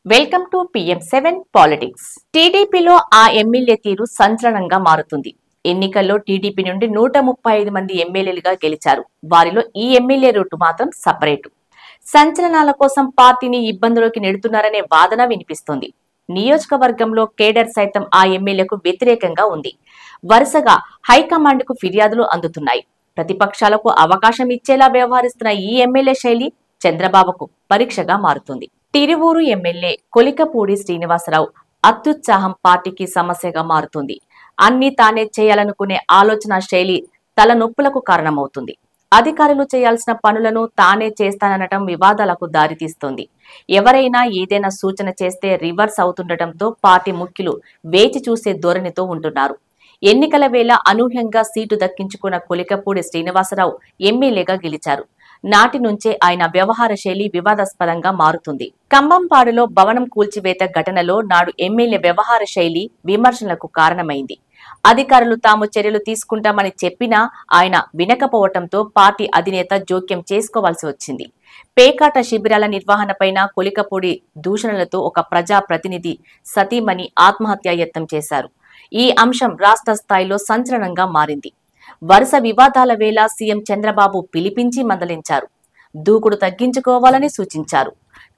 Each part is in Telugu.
Welcome to PM7 politics. టీడీపీలో ఆ ఎమ్మెల్యే తీరు సంచలనంగా మారుతుంది. ఎన్నికల్లో టీడీపీ నుండి 135 మంది ఎమ్మెల్యేలుగా గెలిచారు. వారిలో ఈ ఎమ్మెల్యే రూటు మాత్రం సపరేటు. సంచలనాల కోసం పార్టీని ఇబ్బందులోకి నెడుతున్నారనే వాదన వినిపిస్తోంది. నియోజకవర్గంలో కేడర్ సైతం ఆ ఎమ్మెల్యేకు వ్యతిరేకంగా ఉంది. వరుసగా హైకమాండ్ కు ఫిర్యాదులు అందుతున్నాయి. ప్రతిపక్షాలకు అవకాశం ఇచ్చేలా వ్యవహరిస్తున్న ఈ ఎమ్మెల్యే శైలి చంద్రబాబుకు పరీక్షగా మారుతుంది. తిరువూరు ఎమ్మెల్యే కొలికపూడి శ్రీనివాసరావు అత్యుత్సాహం పార్టీకి సమస్యగా మారుతుంది. అన్ని తానే చేయాలనుకునే ఆలోచన శైలి తలనొప్పులకు కారణమవుతుంది. అధికారులు చేయాల్సిన పనులను తానే చేస్తాననటం వివాదాలకు దారితీస్తోంది. ఎవరైనా ఏదైనా సూచన చేస్తే రివర్స్ అవుతుండటంతో పార్టీ ముఖ్యులు వేచి చూసే ధోరణితో ఉంటున్నారు. ఎన్నికల వేళ అనూహ్యంగా సీటు దక్కించుకున్న కొలికపూడి శ్రీనివాసరావు ఎమ్మెల్యేగా గెలిచారు. నాటి నుంచే ఆయన వ్యవహార శైలి వివాదాస్పదంగా మారుతుంది. కంబంపాడులో భవనం కూల్చివేత ఘటనలో నాడు ఎమ్మెల్యే వ్యవహార శైలి విమర్శలకు కారణమైంది. అధికారులు తాము చర్యలు తీసుకుంటామని చెప్పినా ఆయన వినకపోవడంతో పార్టీ అధినేత జోక్యం చేసుకోవాల్సి వచ్చింది. పేకాట శిబిరాల నిర్వహణపైన కొలికపూడి దూషణలతో ఒక ప్రజా ప్రతినిధి సతీమణి ఆత్మహత్యా యత్నం చేశారు. ఈ అంశం రాష్ట్ర స్థాయిలో సంచలనంగా మారింది. వరుస వివాదాల వేళ సీఎం చంద్రబాబు పిలిపించి మందలించారు. దూకుడు తగ్గించుకోవాలని సూచించారు.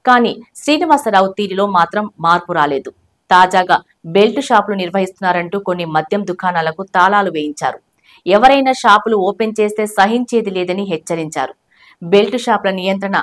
కానీ శ్రీనివాసరావు తీరులో మాత్రం మార్పు రాలేదు. తాజాగా బెల్ట్ షాపులు నిర్వహిస్తున్నారంటూ కొన్ని మద్యం దుకాణాలకు తాళాలు వేయించారు. ఎవరైనా షాపులు ఓపెన్ చేస్తే సహించేది లేదని హెచ్చరించారు. బెల్ట్ షాపుల నియంత్రణ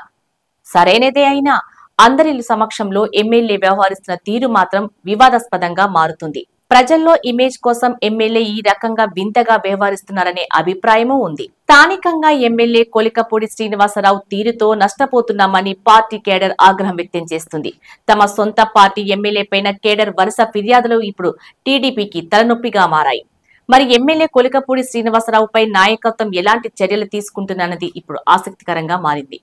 సరైనదే అయినా అందరి సమక్షంలో ఎమ్మెల్యే వ్యవహరిస్తున్న తీరు మాత్రం వివాదాస్పదంగా మారుతుంది. ప్రజల్లో ఇమేజ్ కోసం ఎమ్మెల్యే ఈ రకంగా వింతగా వ్యవహరిస్తున్నారనే అభిప్రాయమూ ఉంది. స్థానికంగా ఎమ్మెల్యే కొలికపూడి శ్రీనివాసరావు తీరుతో నష్టపోతున్నామని పార్టీ కేడర్ ఆగ్రహం వ్యక్తం చేస్తుంది. తమ సొంత పార్టీ ఎమ్మెల్యే పైన కేడర్ వరుస ఫిర్యాదులు ఇప్పుడు టీడీపీకి తలనొప్పిగా మారాయి. మరి ఎమ్మెల్యే కొలికపూడి శ్రీనివాసరావుపై నాయకత్వం ఎలాంటి చర్యలు తీసుకుంటున్నది ఇప్పుడు ఆసక్తికరంగా మారింది.